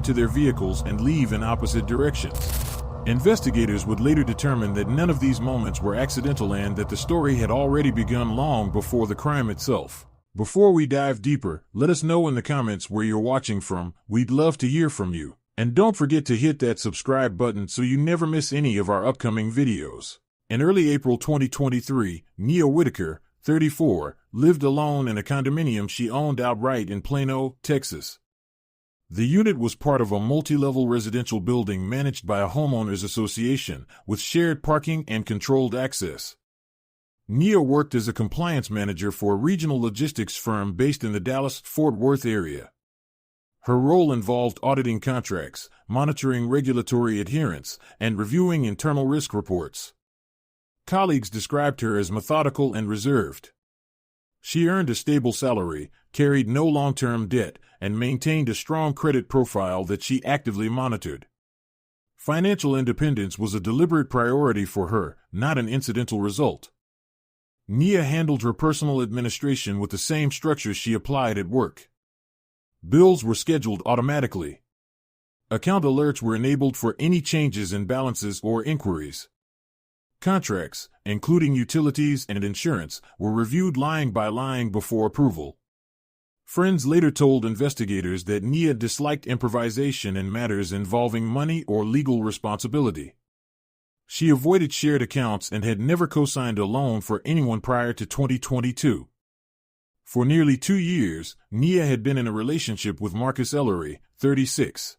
to their vehicles and leave in opposite directions. Investigators would later determine that none of these moments were accidental and that the story had already begun long before the crime itself. Before we dive deeper, let us know in the comments where you're watching from. We'd love to hear from you. And don't forget to hit that subscribe button so you never miss any of our upcoming videos. In early April 2023, Nia Whitaker, 34, lived alone in a condominium she owned outright in Plano, Texas. The unit was part of a multi-level residential building managed by a homeowners association, with shared parking and controlled access. Nia worked as a compliance manager for a regional logistics firm based in the Dallas-Fort Worth area. Her role involved auditing contracts, monitoring regulatory adherence, and reviewing internal risk reports. Colleagues described her as methodical and reserved. She earned a stable salary, carried no long-term debt, and maintained a strong credit profile that she actively monitored. Financial independence was a deliberate priority for her, not an incidental result. Nia handled her personal administration with the same structure she applied at work. Bills were scheduled automatically. Account alerts were enabled for any changes in balances or inquiries. Contracts, including utilities and insurance, were reviewed line by line before approval. Friends later told investigators that Nia disliked improvisation in matters involving money or legal responsibility. She avoided shared accounts and had never co-signed a loan for anyone prior to 2022. For nearly 2 years, Nia had been in a relationship with Marcus Ellery, 36.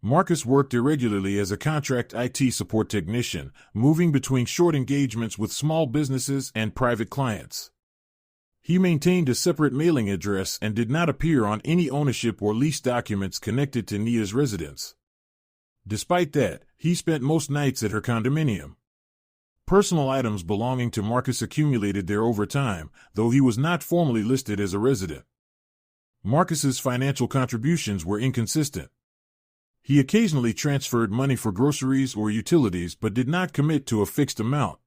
Marcus worked irregularly as a contract IT support technician, moving between short engagements with small businesses and private clients. He maintained a separate mailing address and did not appear on any ownership or lease documents connected to Nia's residence. Despite that, he spent most nights at her condominium. Personal items belonging to Marcus accumulated there over time, though he was not formally listed as a resident. Marcus's financial contributions were inconsistent. He occasionally transferred money for groceries or utilities but did not commit to a fixed amount.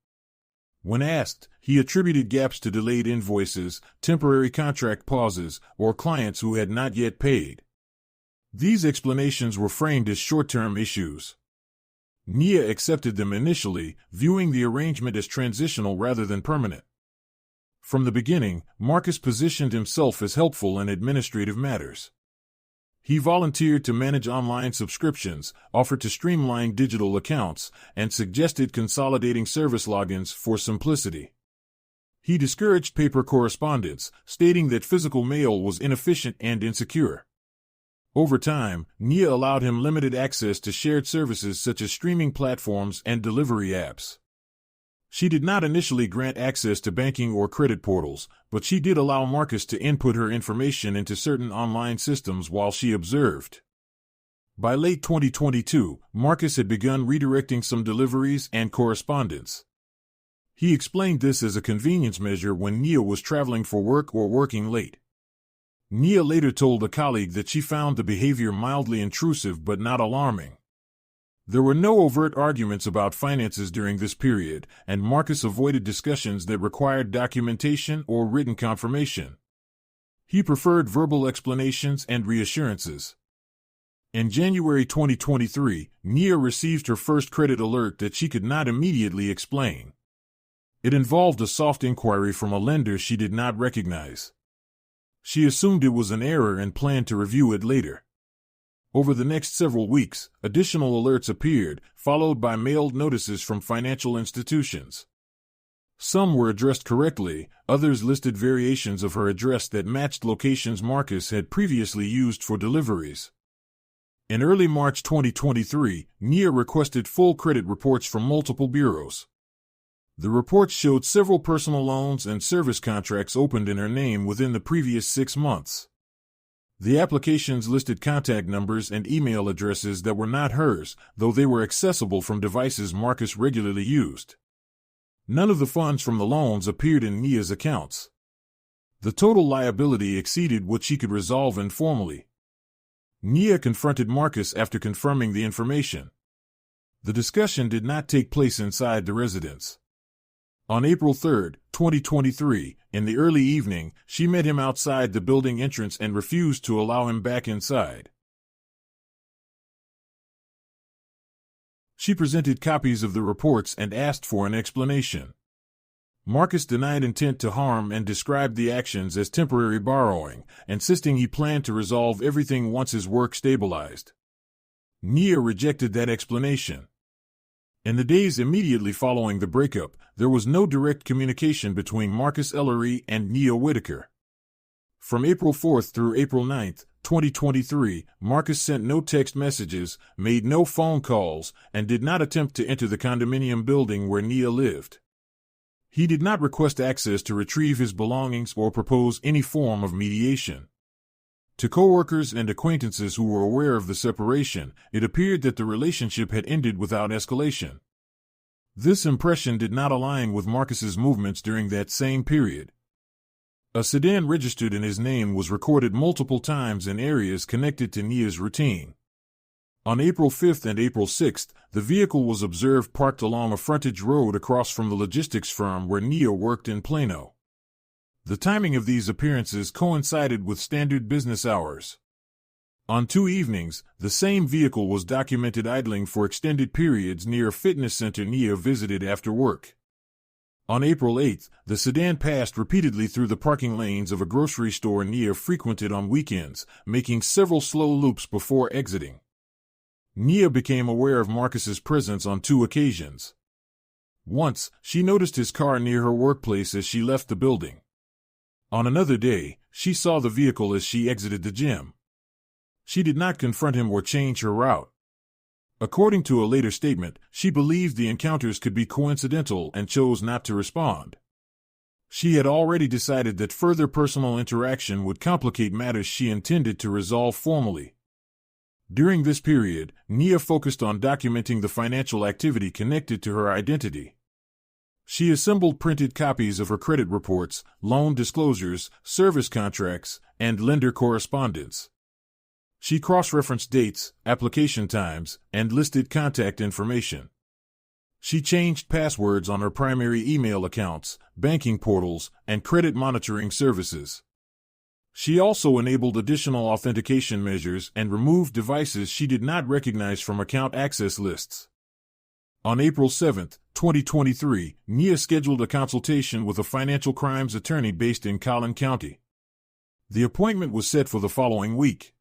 When asked, he attributed gaps to delayed invoices, temporary contract pauses, or clients who had not yet paid. These explanations were framed as short-term issues. Nia accepted them initially, viewing the arrangement as transitional rather than permanent. From the beginning, Marcus positioned himself as helpful in administrative matters. He volunteered to manage online subscriptions, offered to streamline digital accounts, and suggested consolidating service logins for simplicity. He discouraged paper correspondence, stating that physical mail was inefficient and insecure. Over time, Nia allowed him limited access to shared services such as streaming platforms and delivery apps. She did not initially grant access to banking or credit portals, but she did allow Marcus to input her information into certain online systems while she observed. By late 2022, Marcus had begun redirecting some deliveries and correspondence. He explained this as a convenience measure when Nia was traveling for work or working late. Nia later told a colleague that she found the behavior mildly intrusive but not alarming. There were no overt arguments about finances during this period, and Marcus avoided discussions that required documentation or written confirmation. He preferred verbal explanations and reassurances. In January 2023, Nia received her first credit alert that she could not immediately explain. It involved a soft inquiry from a lender she did not recognize. She assumed it was an error and planned to review it later. Over the next several weeks, additional alerts appeared, followed by mailed notices from financial institutions. Some were addressed correctly, others listed variations of her address that matched locations Marcus had previously used for deliveries. In early March 2023, Nia requested full credit reports from multiple bureaus. The reports showed several personal loans and service contracts opened in her name within the previous 6 months. The applications listed contact numbers and email addresses that were not hers, though they were accessible from devices Marcus regularly used. None of the funds from the loans appeared in Nia's accounts. The total liability exceeded what she could resolve informally. Nia confronted Marcus after confirming the information. The discussion did not take place inside the residence. On April 3, 2023, in the early evening, she met him outside the building entrance and refused to allow him back inside. She presented copies of the reports and asked for an explanation. Marcus denied intent to harm and described the actions as temporary borrowing, insisting he planned to resolve everything once his work stabilized. Nia rejected that explanation. In the days immediately following the breakup, there was no direct communication between Marcus Ellery and Nia Whitaker. From April 4 through April 9, 2023, Marcus sent no text messages, made no phone calls, and did not attempt to enter the condominium building where Nia lived. He did not request access to retrieve his belongings or propose any form of mediation. To coworkers and acquaintances who were aware of the separation, it appeared that the relationship had ended without escalation. This impression did not align with Marcus's movements during that same period. A sedan registered in his name was recorded multiple times in areas connected to Nia's routine. On April 5 and April 6, the vehicle was observed parked along a frontage road across from the logistics firm where Nia worked in Plano. The timing of these appearances coincided with standard business hours. On 2 evenings, the same vehicle was documented idling for extended periods near a fitness center Nia visited after work. On April 8, the sedan passed repeatedly through the parking lanes of a grocery store Nia frequented on weekends, making several slow loops before exiting. Nia became aware of Marcus's presence on 2 occasions. Once, she noticed his car near her workplace as she left the building. On another day, she saw the vehicle as she exited the gym. She did not confront him or change her route. According to a later statement, she believed the encounters could be coincidental and chose not to respond. She had already decided that further personal interaction would complicate matters she intended to resolve formally. During this period, Nia focused on documenting the financial activity connected to her identity. She assembled printed copies of her credit reports, loan disclosures, service contracts, and lender correspondence. She cross-referenced dates, application times, and listed contact information. She changed passwords on her primary email accounts, banking portals, and credit monitoring services. She also enabled additional authentication measures and removed devices she did not recognize from account access lists. On April 7, 2023, Nia scheduled a consultation with a financial crimes attorney based in Collin County. The appointment was set for the following week.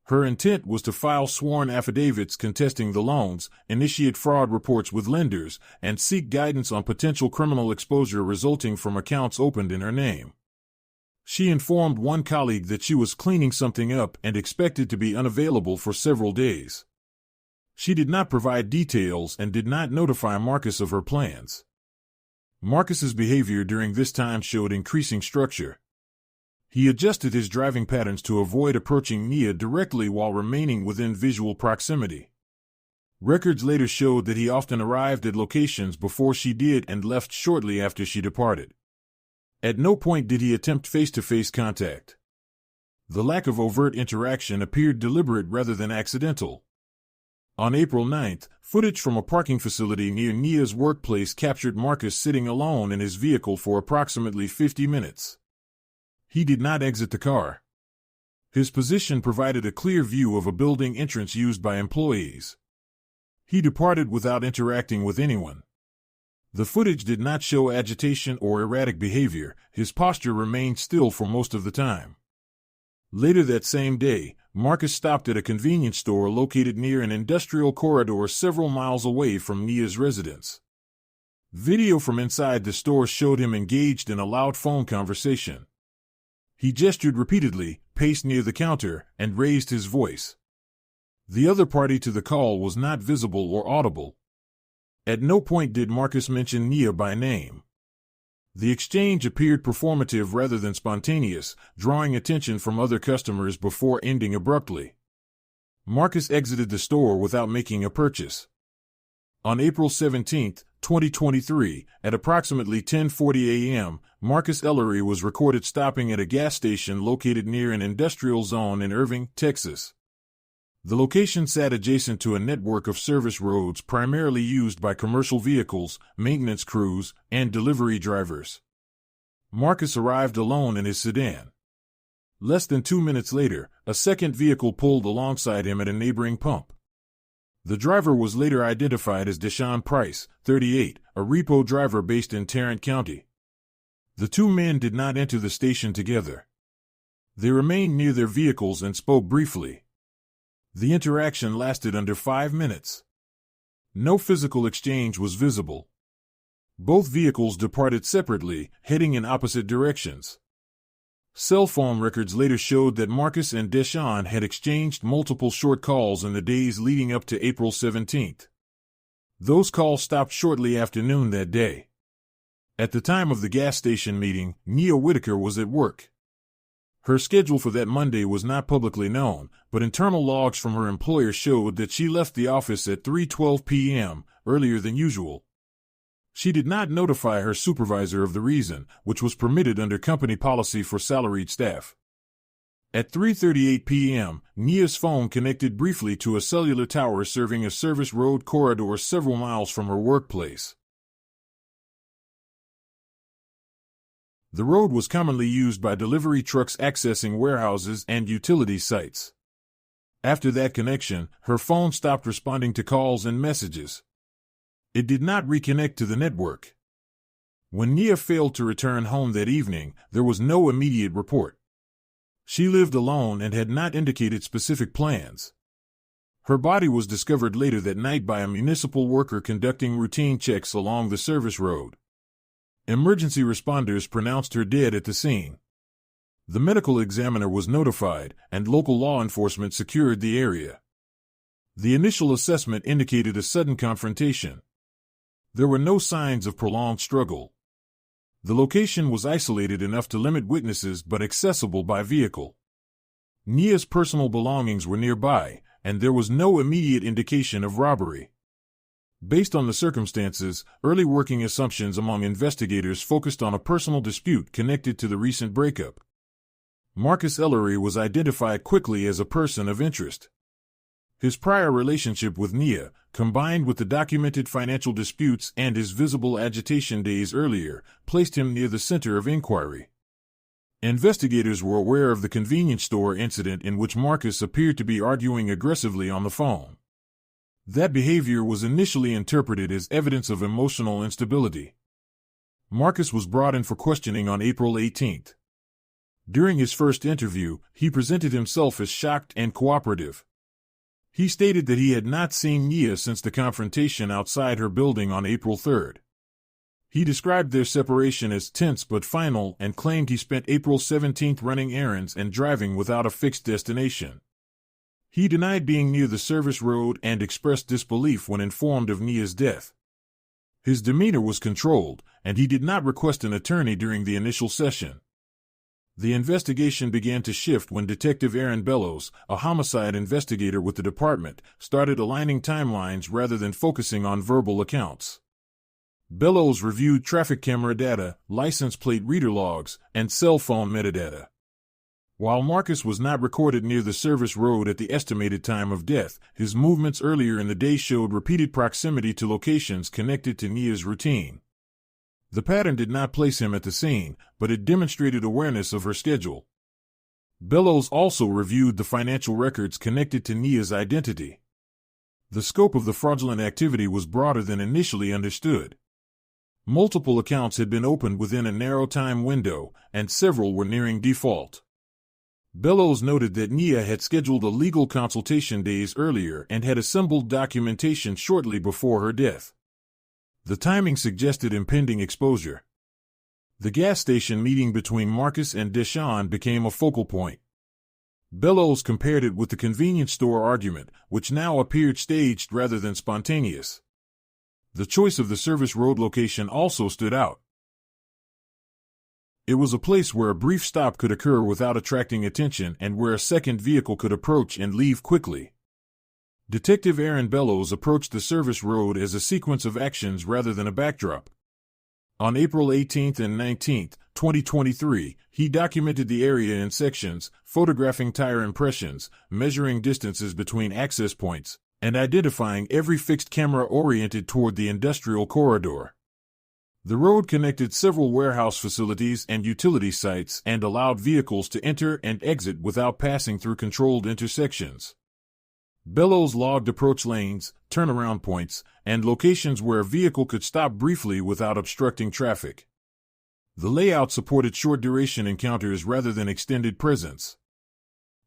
Her intent was to file sworn affidavits contesting the loans, initiate fraud reports with lenders, and seek guidance on potential criminal exposure resulting from accounts opened in her name. She informed one colleague that she was cleaning something up and expected to be unavailable for several days. She did not provide details and did not notify Marcus of her plans. Marcus's behavior during this time showed increasing structure. He adjusted his driving patterns to avoid approaching Nia directly while remaining within visual proximity. Records later showed that he often arrived at locations before she did and left shortly after she departed. At no point did he attempt face-to-face contact. The lack of overt interaction appeared deliberate rather than accidental. On April 9, footage from a parking facility near Nia's workplace captured Marcus sitting alone in his vehicle for approximately 50 minutes. He did not exit the car. His position provided a clear view of a building entrance used by employees. He departed without interacting with anyone. The footage did not show agitation or erratic behavior. His posture remained still for most of the time. Later that same day, Marcus stopped at a convenience store located near an industrial corridor several miles away from Nia's residence. Video from inside the store showed him engaged in a loud phone conversation. He gestured repeatedly, paced near the counter, and raised his voice. The other party to the call was not visible or audible. At no point did Marcus mention Nia by name. The exchange appeared performative rather than spontaneous, drawing attention from other customers before ending abruptly. Marcus exited the store without making a purchase. On April 17, 2023, at approximately 10:40 a.m., Marcus Ellery was recorded stopping at a gas station located near an industrial zone in Irving, Texas. The location sat adjacent to a network of service roads primarily used by commercial vehicles, maintenance crews, and delivery drivers. Marcus arrived alone in his sedan. Less than 2 minutes later, a second vehicle pulled alongside him at a neighboring pump. The driver was later identified as Deshaun Price, 38, a repo driver based in Tarrant County. The two men did not enter the station together. They remained near their vehicles and spoke briefly. The interaction lasted under 5 minutes. No physical exchange was visible. Both vehicles departed separately, heading in opposite directions. Cell phone records later showed that Marcus and Deshaun had exchanged multiple short calls in the days leading up to April 17th. Those calls stopped shortly after noon that day. At the time of the gas station meeting, Nia Whitaker was at work. Her schedule for that Monday was not publicly known, but internal logs from her employer showed that she left the office at 3:12 p.m., earlier than usual. She did not notify her supervisor of the reason, which was permitted under company policy for salaried staff. At 3:38 p.m., Nia's phone connected briefly to a cellular tower serving a service road corridor several miles from her workplace. The road was commonly used by delivery trucks accessing warehouses and utility sites. After that connection, her phone stopped responding to calls and messages. It did not reconnect to the network. When Nia failed to return home that evening, there was no immediate report. She lived alone and had not indicated specific plans. Her body was discovered later that night by a municipal worker conducting routine checks along the service road. Emergency responders pronounced her dead at the scene. The medical examiner was notified, and local law enforcement secured the area. The initial assessment indicated a sudden confrontation. There were no signs of prolonged struggle. The location was isolated enough to limit witnesses but accessible by vehicle. Nia's personal belongings were nearby, and there was no immediate indication of robbery. Based on the circumstances, early working assumptions among investigators focused on a personal dispute connected to the recent breakup. Marcus Ellery was identified quickly as a person of interest. His prior relationship with Nia, combined with the documented financial disputes and his visible agitation days earlier, placed him near the center of inquiry. Investigators were aware of the convenience store incident in which Marcus appeared to be arguing aggressively on the phone. That behavior was initially interpreted as evidence of emotional instability. Marcus was brought in for questioning on April 18th. During his first interview, he presented himself as shocked and cooperative. He stated that he had not seen Nia since the confrontation outside her building on April 3rd. He described their separation as tense but final and claimed he spent April 17th running errands and driving without a fixed destination. He denied being near the service road and expressed disbelief when informed of Nia's death. His demeanor was controlled, and he did not request an attorney during the initial session. The investigation began to shift when Detective Aaron Bellows, a homicide investigator with the department, started aligning timelines rather than focusing on verbal accounts. Bellows reviewed traffic camera data, license plate reader logs, and cell phone metadata. While Marcus was not recorded near the service road at the estimated time of death, his movements earlier in the day showed repeated proximity to locations connected to Nia's routine. The pattern did not place him at the scene, but it demonstrated awareness of her schedule. Bellows also reviewed the financial records connected to Nia's identity. The scope of the fraudulent activity was broader than initially understood. Multiple accounts had been opened within a narrow time window, and several were nearing default. Bellows noted that Nia had scheduled a legal consultation days earlier and had assembled documentation shortly before her death. The timing suggested impending exposure. The gas station meeting between Marcus and Deshaun became a focal point. Bellows compared it with the convenience store argument, which now appeared staged rather than spontaneous. The choice of the service road location also stood out. It was a place where a brief stop could occur without attracting attention and where a second vehicle could approach and leave quickly. Detective Aaron Bellows approached the service road as a sequence of actions rather than a backdrop. On April 18th and 19th, 2023, he documented the area in sections, photographing tire impressions, measuring distances between access points, and identifying every fixed camera oriented toward the industrial corridor. The road connected several warehouse facilities and utility sites and allowed vehicles to enter and exit without passing through controlled intersections. Bellows logged approach lanes, turnaround points, and locations where a vehicle could stop briefly without obstructing traffic. The layout supported short-duration encounters rather than extended presence.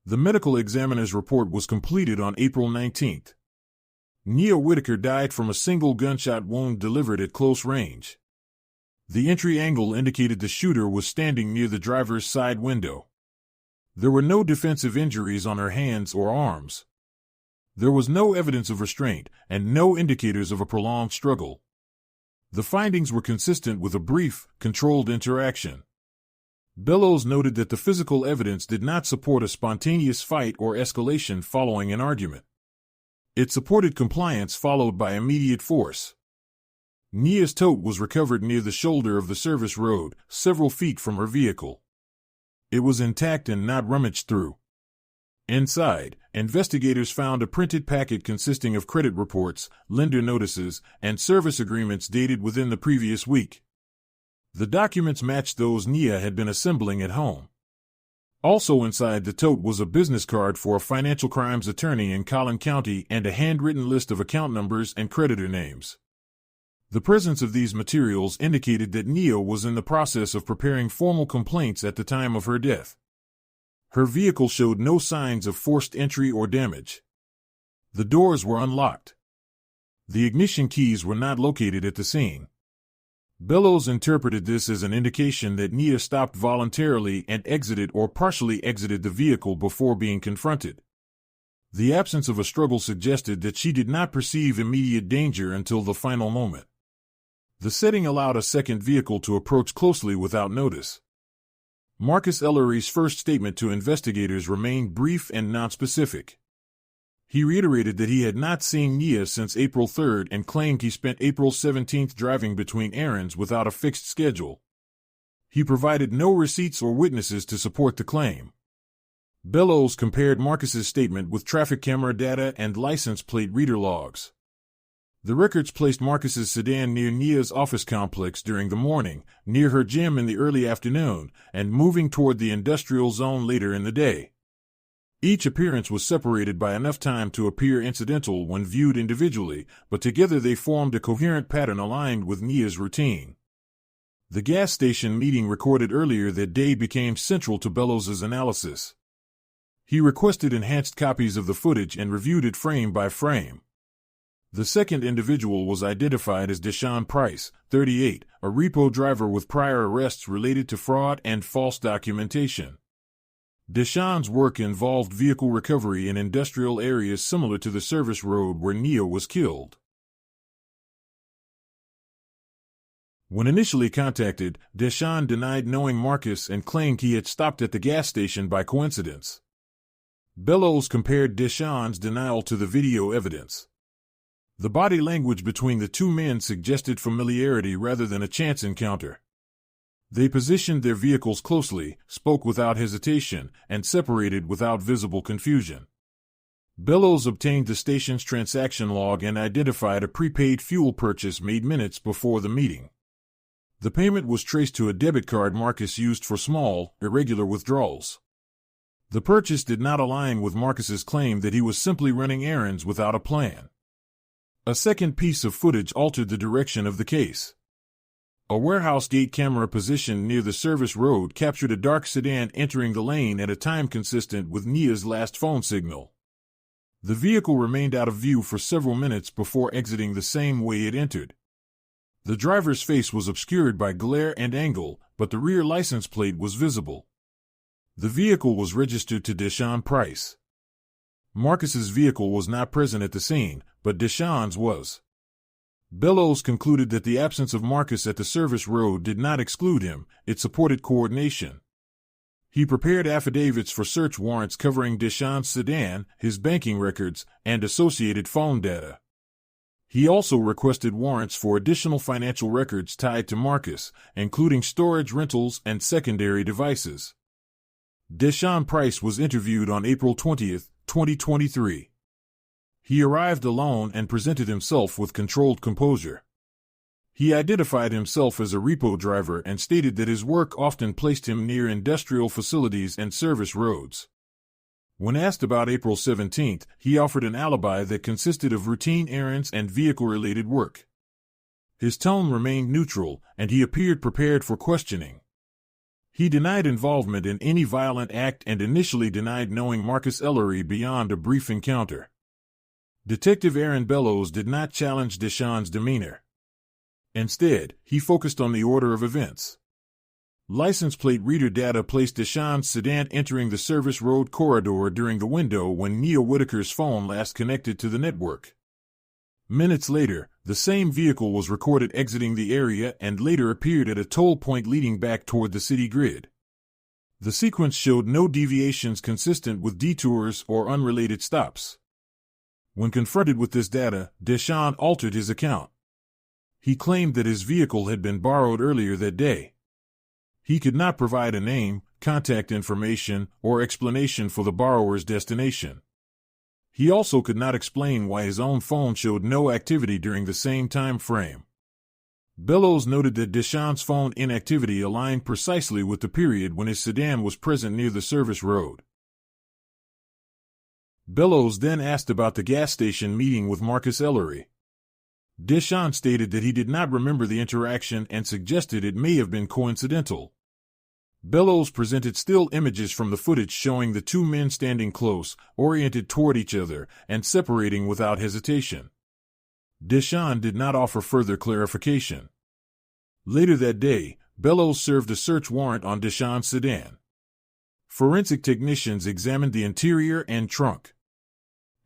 The medical examiner's report was completed on April 19th. Nia Whitaker died from a single gunshot wound delivered at close range. The entry angle indicated the shooter was standing near the driver's side window. There were no defensive injuries on her hands or arms. There was no evidence of restraint and no indicators of a prolonged struggle. The findings were consistent with a brief, controlled interaction. Bellows noted that the physical evidence did not support a spontaneous fight or escalation following an argument. It supported compliance followed by immediate force. Nia's tote was recovered near the shoulder of the service road, several feet from her vehicle. It was intact and not rummaged through. Inside, investigators found a printed packet consisting of credit reports, lender notices, and service agreements dated within the previous week. The documents matched those Nia had been assembling at home. Also inside the tote was a business card for a financial crimes attorney in Collin County and a handwritten list of account numbers and creditor names. The presence of these materials indicated that Nia was in the process of preparing formal complaints at the time of her death. Her vehicle showed no signs of forced entry or damage. The doors were unlocked. The ignition keys were not located at the scene. Bellows interpreted this as an indication that Nia stopped voluntarily and exited or partially exited the vehicle before being confronted. The absence of a struggle suggested that she did not perceive immediate danger until the final moment. The setting allowed a second vehicle to approach closely without notice. Marcus Ellery's first statement to investigators remained brief and nonspecific. He reiterated that he had not seen Nia since April 3rd and claimed he spent April 17th driving between errands without a fixed schedule. He provided no receipts or witnesses to support the claim. Bellows compared Marcus's statement with traffic camera data and license plate reader logs. The records placed Marcus's sedan near Nia's office complex during the morning, near her gym in the early afternoon, and moving toward the industrial zone later in the day. Each appearance was separated by enough time to appear incidental when viewed individually, but together they formed a coherent pattern aligned with Nia's routine. The gas station meeting recorded earlier that day became central to Bellows's analysis. He requested enhanced copies of the footage and reviewed it frame by frame. The second individual was identified as Deshaun Price, 38, a repo driver with prior arrests related to fraud and false documentation. Deshaun's work involved vehicle recovery in industrial areas similar to the service road where Nia was killed. When initially contacted, Deshaun denied knowing Marcus and claimed he had stopped at the gas station by coincidence. Bellows compared Deshaun's denial to the video evidence. The body language between the two men suggested familiarity rather than a chance encounter. They positioned their vehicles closely, spoke without hesitation, and separated without visible confusion. Bellows obtained the station's transaction log and identified a prepaid fuel purchase made minutes before the meeting. The payment was traced to a debit card Marcus used for small, irregular withdrawals. The purchase did not align with Marcus's claim that he was simply running errands without a plan. A second piece of footage altered the direction of the case. A warehouse gate camera positioned near the service road captured a dark sedan entering the lane at a time consistent with Nia's last phone signal. The vehicle remained out of view for several minutes before exiting the same way it entered. The driver's face was obscured by glare and angle, but the rear license plate was visible. The vehicle was registered to Deshaun Price. Marcus's vehicle was not present at the scene, but Deshaun's was. Bellows concluded that the absence of Marcus at the service road did not exclude him, it supported coordination. He prepared affidavits for search warrants covering Deshaun's sedan, his banking records, and associated phone data. He also requested warrants for additional financial records tied to Marcus, including storage rentals and secondary devices. Deshaun Price was interviewed on April 20, 2023. He arrived alone and presented himself with controlled composure. He identified himself as a repo driver and stated that his work often placed him near industrial facilities and service roads. When asked about April 17, he offered an alibi that consisted of routine errands and vehicle-related work. His tone remained neutral, and he appeared prepared for questioning. He denied involvement in any violent act and initially denied knowing Marcus Ellery beyond a brief encounter. Detective Aaron Bellows did not challenge Deshaun's demeanor. Instead, he focused on the order of events. License plate reader data placed Deshaun's sedan entering the service road corridor during the window when Nia Whitaker's phone last connected to the network. Minutes later, the same vehicle was recorded exiting the area and later appeared at a toll point leading back toward the city grid. The sequence showed no deviations consistent with detours or unrelated stops. When confronted with this data, Deshaun altered his account. He claimed that his vehicle had been borrowed earlier that day. He could not provide a name, contact information, or explanation for the borrower's destination. He also could not explain why his own phone showed no activity during the same time frame. Bellows noted that Deshaun's phone inactivity aligned precisely with the period when his sedan was present near the service road. Bellows then asked about the gas station meeting with Marcus Ellery. Deshaun stated that he did not remember the interaction and suggested it may have been coincidental. Bellows presented still images from the footage showing the two men standing close, oriented toward each other, and separating without hesitation. Deshaun did not offer further clarification. Later that day, Bellows served a search warrant on Deshaun's sedan. Forensic technicians examined the interior and trunk.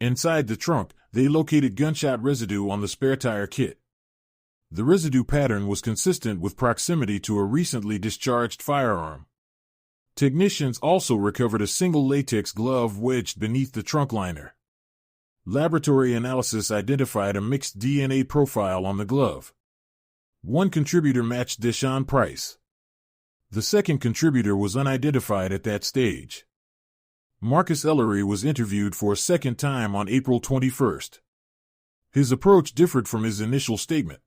Inside the trunk, they located gunshot residue on the spare tire kit. The residue pattern was consistent with proximity to a recently discharged firearm. Technicians also recovered a single latex glove wedged beneath the trunk liner. Laboratory analysis identified a mixed DNA profile on the glove. One contributor matched Deshaun Price. The second contributor was unidentified at that stage. Marcus Ellery was interviewed for a second time on April 21. His approach differed from his initial statement.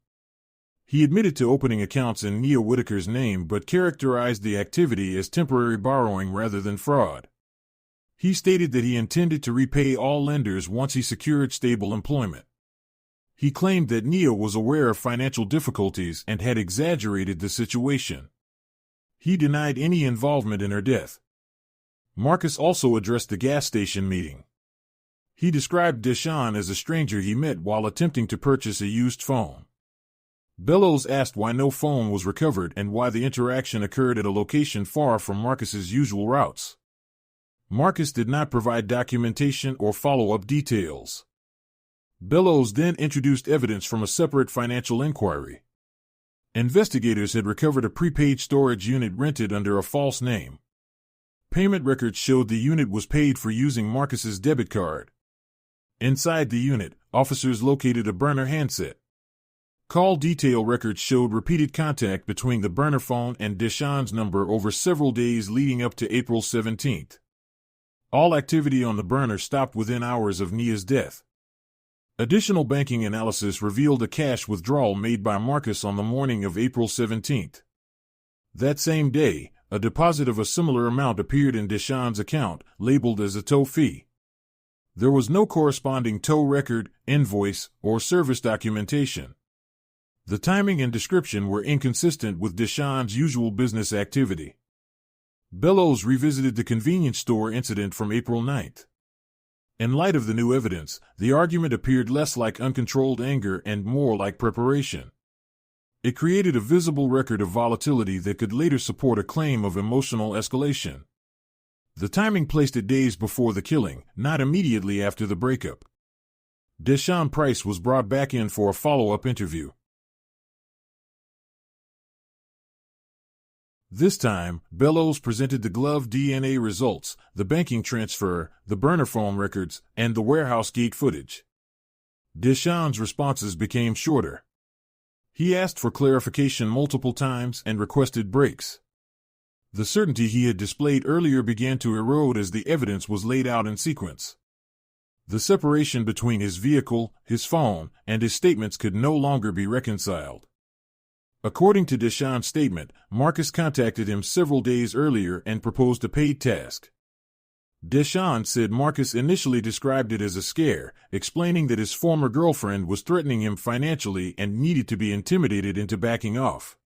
He admitted to opening accounts in Nia Whitaker's name but characterized the activity as temporary borrowing rather than fraud. He stated that he intended to repay all lenders once he secured stable employment. He claimed that Nia was aware of financial difficulties and had exaggerated the situation. He denied any involvement in her death. Marcus also addressed the gas station meeting. He described Deshaun as a stranger he met while attempting to purchase a used phone. Bellows asked why no phone was recovered and why the interaction occurred at a location far from Marcus's usual routes. Marcus did not provide documentation or follow-up details. Bellows then introduced evidence from a separate financial inquiry. Investigators had recovered a prepaid storage unit rented under a false name. Payment records showed the unit was paid for using Marcus's debit card. Inside the unit, officers located a burner handset. Call detail records showed repeated contact between the burner phone and Deshaun's number over several days leading up to April 17. All activity on the burner stopped within hours of Nia's death. Additional banking analysis revealed a cash withdrawal made by Marcus on the morning of April 17. That same day, a deposit of a similar amount appeared in Deshaun's account, labeled as a tow fee. There was no corresponding tow record, invoice, or service documentation. The timing and description were inconsistent with Deshaun's usual business activity. Bellows revisited the convenience store incident from April 9. In light of the new evidence, the argument appeared less like uncontrolled anger and more like preparation. It created a visible record of volatility that could later support a claim of emotional escalation. The timing placed it days before the killing, not immediately after the breakup. Deshaun Price was brought back in for a follow-up interview. This time, Bellows presented the glove DNA results, the banking transfer, the burner phone records, and the warehouse gate footage. Deshawn's responses became shorter. He asked for clarification multiple times and requested breaks. The certainty he had displayed earlier began to erode as the evidence was laid out in sequence. The separation between his vehicle, his phone, and his statements could no longer be reconciled. According to Deshawn's statement, Marcus contacted him several days earlier and proposed a paid task. Deshawn said Marcus initially described it as a scare, explaining that his former girlfriend was threatening him financially and needed to be intimidated into backing off.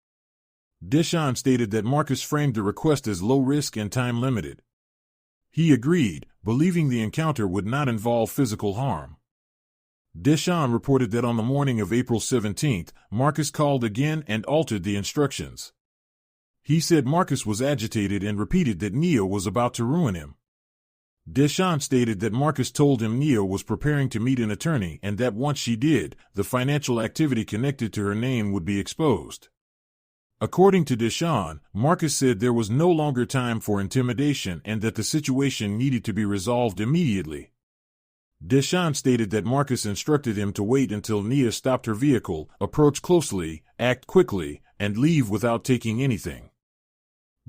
Deshawn stated that Marcus framed the request as low risk and time limited. He agreed, believing the encounter would not involve physical harm. Deshawn reported that on the morning of April 17, Marcus called again and altered the instructions. He said Marcus was agitated and repeated that Nia was about to ruin him. Deshawn stated that Marcus told him Nia was preparing to meet an attorney and that once she did, the financial activity connected to her name would be exposed. According to Deshawn, Marcus said there was no longer time for intimidation and that the situation needed to be resolved immediately. Deshawn stated that Marcus instructed him to wait until Nia stopped her vehicle, approach closely, act quickly, and leave without taking anything.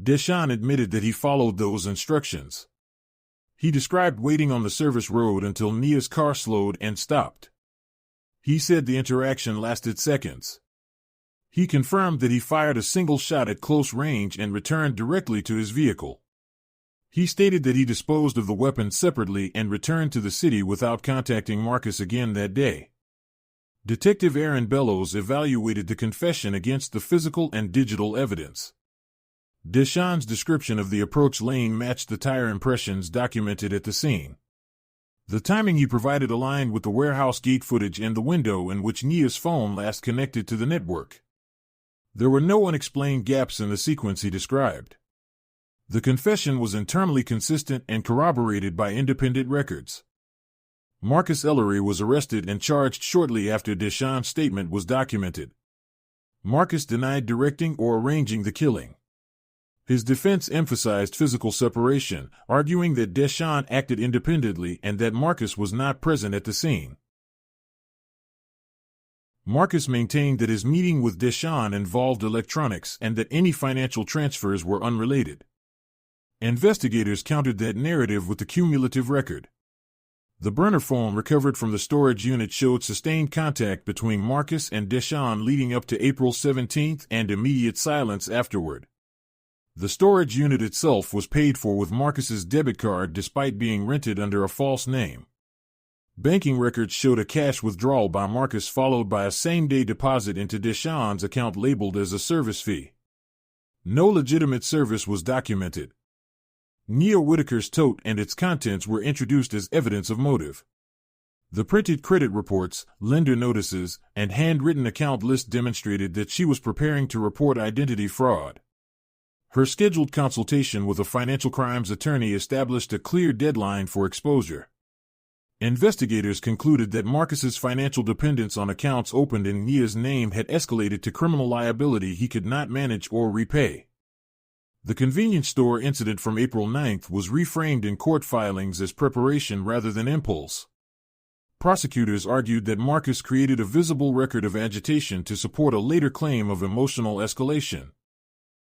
Deshawn admitted that he followed those instructions. He described waiting on the service road until Nia's car slowed and stopped. He said the interaction lasted seconds. He confirmed that he fired a single shot at close range and returned directly to his vehicle. He stated that he disposed of the weapon separately and returned to the city without contacting Marcus again that day. Detective Aaron Bellows evaluated the confession against the physical and digital evidence. Deshawn's description of the approach lane matched the tire impressions documented at the scene. The timing he provided aligned with the warehouse gate footage and the window in which Nia's phone last connected to the network. There were no unexplained gaps in the sequence he described. The confession was internally consistent and corroborated by independent records. Marcus Ellery was arrested and charged shortly after Deshawn's statement was documented. Marcus denied directing or arranging the killing. His defense emphasized physical separation, arguing that Deshawn acted independently and that Marcus was not present at the scene. Marcus maintained that his meeting with Deshawn involved electronics and that any financial transfers were unrelated. Investigators countered that narrative with the cumulative record. The burner phone recovered from the storage unit showed sustained contact between Marcus and Deshawn leading up to April 17 and immediate silence afterward. The storage unit itself was paid for with Marcus's debit card despite being rented under a false name. Banking records showed a cash withdrawal by Marcus followed by a same-day deposit into Deshawn's account labeled as a service fee. No legitimate service was documented. Nia Whitaker's tote and its contents were introduced as evidence of motive. The printed credit reports, lender notices, and handwritten account list demonstrated that she was preparing to report identity fraud. Her scheduled consultation with a financial crimes attorney established a clear deadline for exposure. Investigators concluded that Marcus's financial dependence on accounts opened in Nia's name had escalated to criminal liability he could not manage or repay. The convenience store incident from April 9 was reframed in court filings as preparation rather than impulse. Prosecutors argued that Marcus created a visible record of agitation to support a later claim of emotional escalation.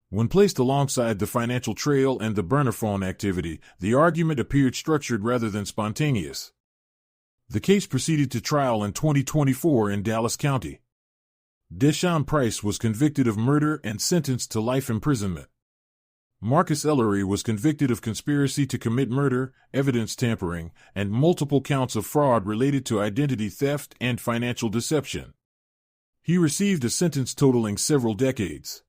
When placed alongside the financial trail and the burner phone activity, the argument appeared structured rather than spontaneous. The case proceeded to trial in 2024 in Dallas County. Deshawn Price was convicted of murder and sentenced to life imprisonment. Marcus Ellery was convicted of conspiracy to commit murder, evidence tampering, and multiple counts of fraud related to identity theft and financial deception. He received a sentence totaling several decades.